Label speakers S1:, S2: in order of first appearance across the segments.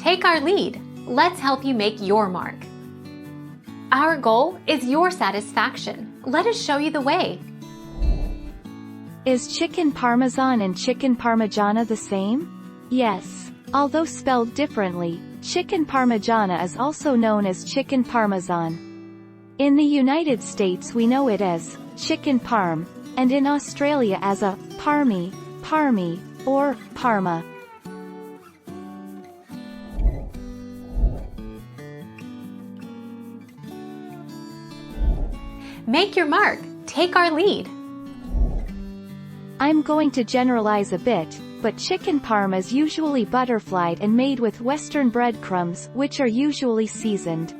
S1: Take our lead. Let's help you make your mark. Our goal is your satisfaction. Let us show you the way.
S2: Is Chicken Parmesan and Chicken Parmigiana the same? Yes. Although spelled differently, Chicken Parmigiana is also known as Chicken Parmesan. In the United States we know it as Chicken Parm, and in Australia as a Parmi, Parmi, or Parma.
S1: Make your mark. Take our lead.
S2: I'm going to generalize a bit, but chicken parm is usually butterflied and made with Western breadcrumbs, which are usually seasoned.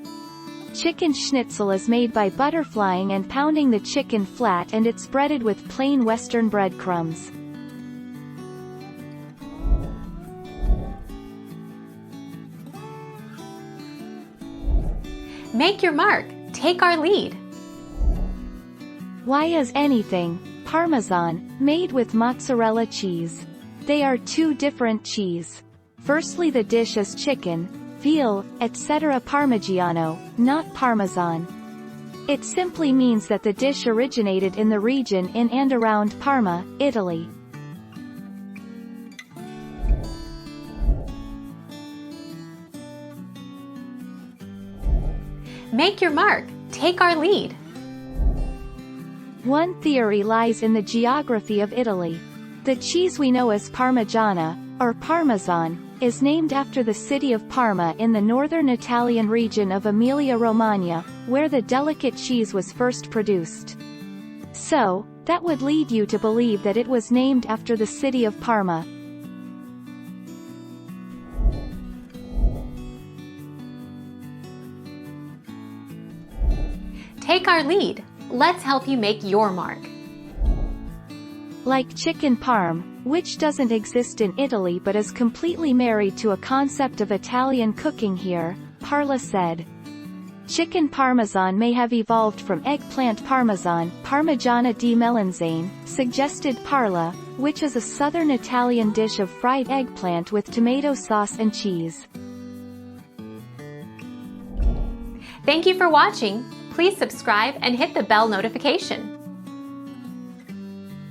S2: Chicken schnitzel is made by butterflying and pounding the chicken flat, and it's breaded with plain Western breadcrumbs.
S1: Make your mark. Take our lead.
S2: Why is anything Parmesan made with mozzarella cheese? They are two different cheese. Firstly, the dish is chicken, veal, etc. Parmigiano, not Parmesan. It simply means that the dish originated in the region in and around Parma, Italy.
S1: Make your mark. Take our lead.
S2: One theory lies in the geography of Italy. The cheese we know as Parmigiana, or Parmesan, is named after the city of Parma in the northern Italian region of Emilia-Romagna, where the delicate cheese was first produced. So, that would lead you to believe that it was named after the city of Parma.
S1: Take our lead. Let's help you make your mark.
S2: Like Chicken Parm, which doesn't exist in Italy but is completely married to a concept of Italian cooking here, Parla said. Chicken Parmesan may have evolved from eggplant Parmesan, Parmigiana di melanzane, suggested Parla, which is a southern Italian dish of fried eggplant with tomato sauce and cheese.
S1: Thank you for watching. Please subscribe and hit the bell notification.